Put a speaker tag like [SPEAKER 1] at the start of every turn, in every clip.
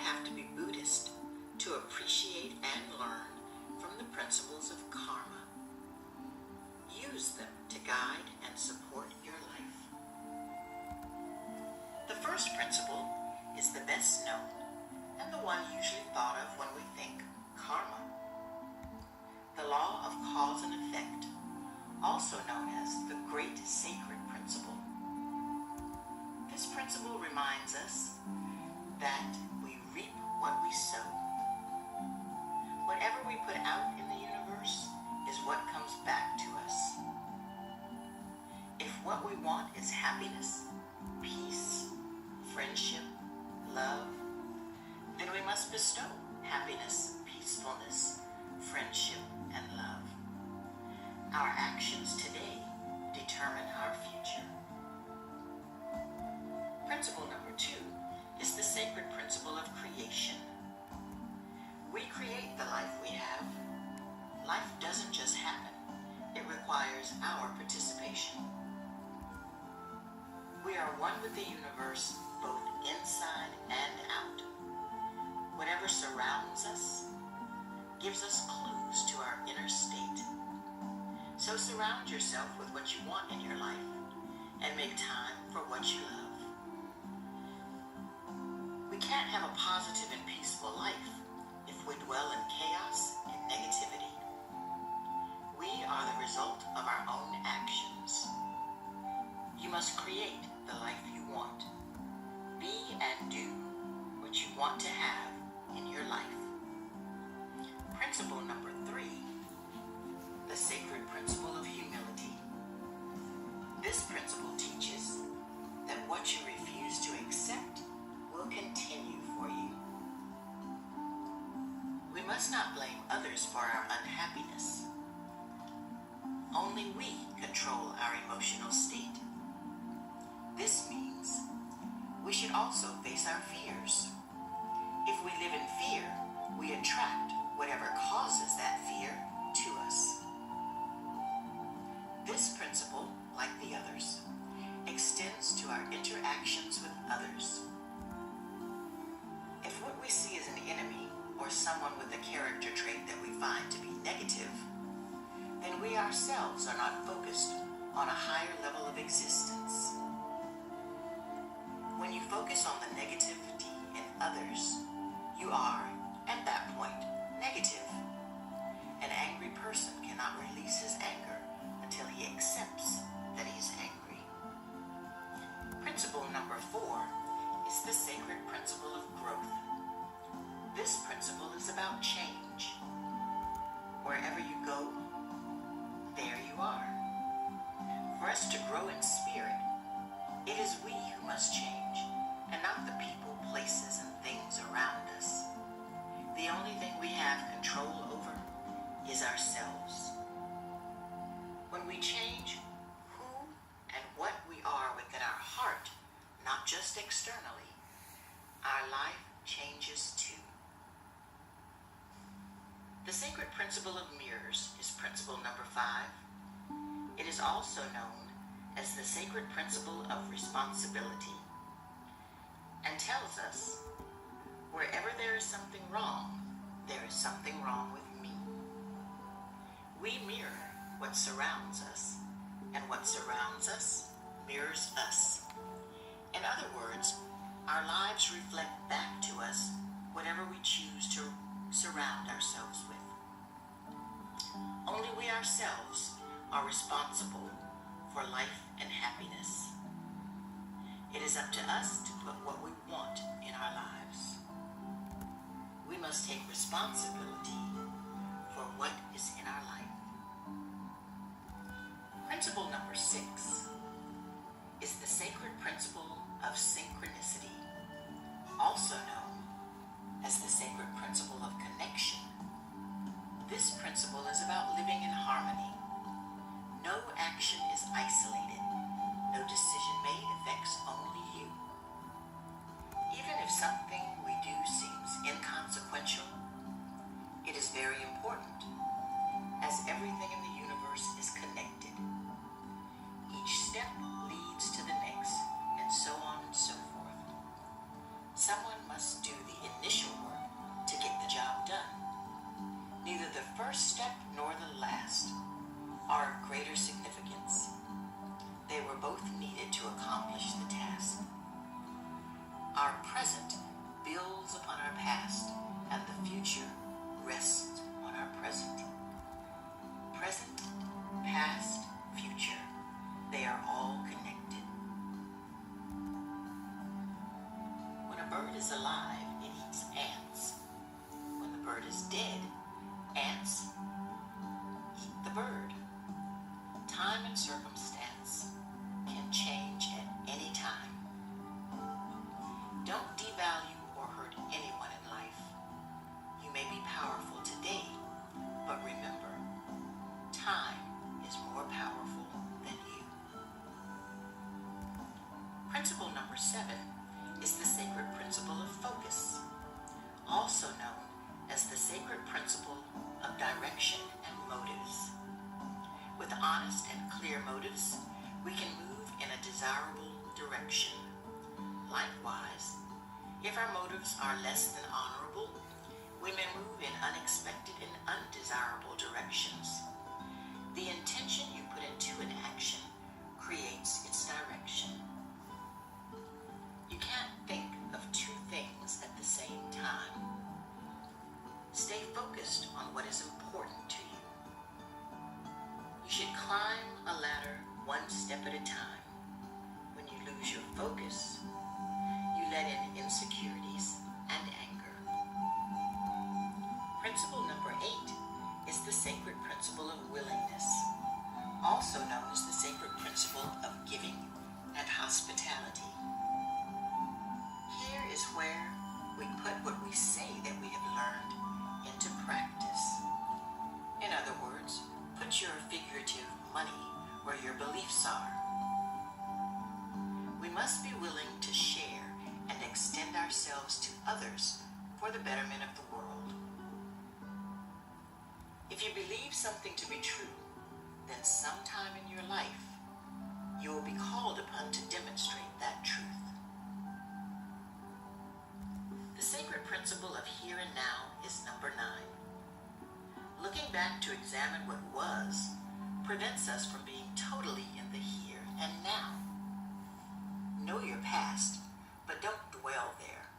[SPEAKER 1] have to be Buddhist to appreciate and learn from the principles of karma. Use them to guide and support your life. The first principle is the best known and the one usually thought of when we think karma. The law of cause and effect, also known as the Great Sacred Principle. This principle reminds us that we reap what we sow. Whatever we put out in the universe is what comes back to us. If what we want is happiness, peace, friendship, love, then we must bestow happiness, peacefulness, friendship, and love. Our actions today determine our future. Principle number 2 is the sacred principle of creation. We create the life we have. Life doesn't just happen. It requires our participation. We are one with the universe, both inside and out. Whatever surrounds us gives us clues to our inner state. So surround yourself with what you want in your life and make time for what you love. We can't have a positive and peaceful life if we dwell in chaos and negativity. We are the result of our own actions. You must create the life you want. Be and do what you want to have in your life. Principle number 3, the sacred principle of humility. This principle teaches that what you refuse to accept will continue for you. We must not blame others for our unhappiness. Only we control our emotional state. This means we should also face our fears. If we live in fear, we attract whatever causes that fear to us. This principle, like the others, extends to our interactions with others. If what we see as an enemy or someone with a character trait that we find to be negative, then we ourselves are not focused on a higher level of existence. When you focus on the negativity in others, you are, at that point, negative. An angry person cannot release his anger until he accepts that he's angry. Principle number 4 is the sacred principle of growth. This principle is about change. Wherever you go, there you are. For us to grow in spirit, it is we who must change, and not the people, places, and things around us. The only thing we have control over is ourselves. When we change who and what we are within our heart, not just externally, our life changes too. The sacred principle of mirrors is principle number 5. It is also known as the sacred principle of responsibility, and tells us, wherever there is something wrong, there is something wrong with me. We mirror what surrounds us, and what surrounds us mirrors us. In other words, our lives reflect back to us whatever we choose to surround ourselves with. Only we ourselves are responsible for life and happiness. It is up to us to put what we want in our lives. We must take responsibility for what is in our life. Principle number 6 is the sacred principle of synchronicity, also known as the sacred principle of connection. This principle is about living in harmony. No action is isolated. No decision made affects only you. Even if something we do seems inconsequential, it is very important, as everything in the universe is connected. Each step leads to the next, and so on and so forth. Someone must do the initial first step nor the last are of greater significance. They were both needed to accomplish the task. Our present builds upon our past, and the future rests on our present. Present, past, future, they are all connected. When a bird is alive, it eats ants. When the bird is dead, ants eat the bird. Time and circumstance can change at any time. Don't devalue or hurt anyone in life. You may be powerful today, but remember, time is more powerful than you. Principle number 7 is the sacred principle of focus, also known as the sacred principle of direction and motives. With honest and clear motives, we can move in a desirable direction. Likewise, if our motives are less than honorable, we may move in unexpected and undesirable directions. The intention you put into an action creates its direction. You can't think of two things at the same time. Stay focused on what is important to you. You should climb a ladder one step at a time. When you lose your focus, you let in insecurities and anger. Principle number 8 is the sacred principle of willingness, also known as the sacred principle of giving and hospitality. Here is where we put what we say that we have learned into practice. In other words, put your figurative money where your beliefs are. We must be willing to share and extend ourselves to others for the betterment of the world. If you believe something to be true, then sometime in your life, you will be called upon to demonstrate that truth. The sacred principle of here and now is number 9. Looking back to examine what was prevents us from being totally in the here and now. Know your past, but don't dwell there.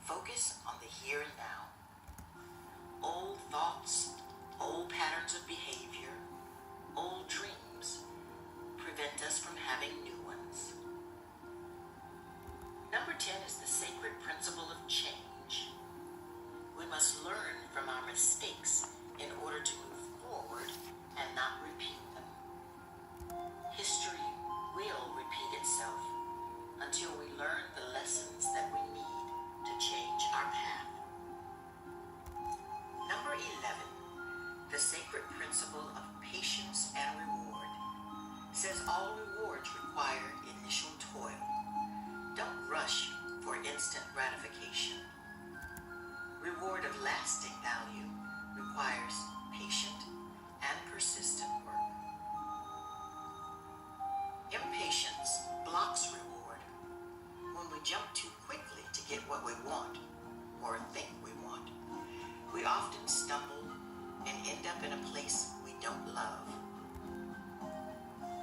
[SPEAKER 1] Focus on the here and now. Old thoughts, old patterns of behavior, old dreams prevent us from having new ones. Number 10 is the sacred principle of change. We must learn from our mistakes in order to move forward and not repeat them. History will repeat itself until we learn the lessons that we need to change our path. Number 11, the sacred principle of patience and reward, says all rewards require initial toil. Don't rush for instant gratification. Reward of lasting value requires patient and persistent work. Impatience blocks reward. When we jump too quickly to get what we want or think we want, we often stumble and end up in a place we don't love.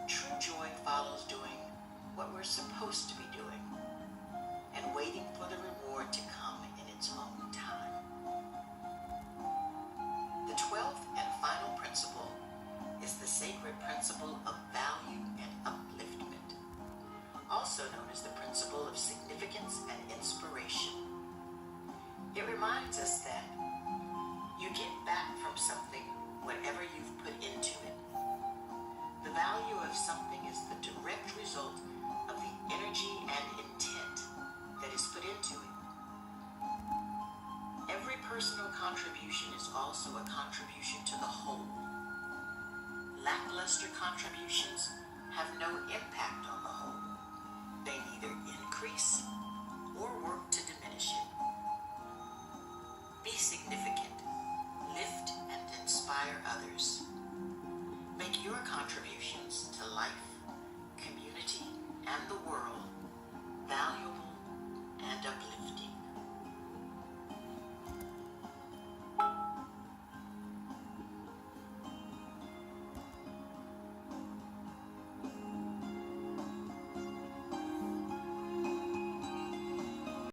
[SPEAKER 1] True joy follows doing what we're supposed to be doing and waiting for the reward to come in its own time. The 12th and final principle is the sacred principle of value and upliftment, also known as the principle of significance and inspiration. It reminds us that you get back from something whatever you've put into it. The value of something is the direct result of the energy and intent that is put into it. Every personal contribution is also a contribution to the whole. Lackluster contributions have no impact on the whole. They neither increase or work to diminish it. Be significant, lift and inspire others. Make your contributions to life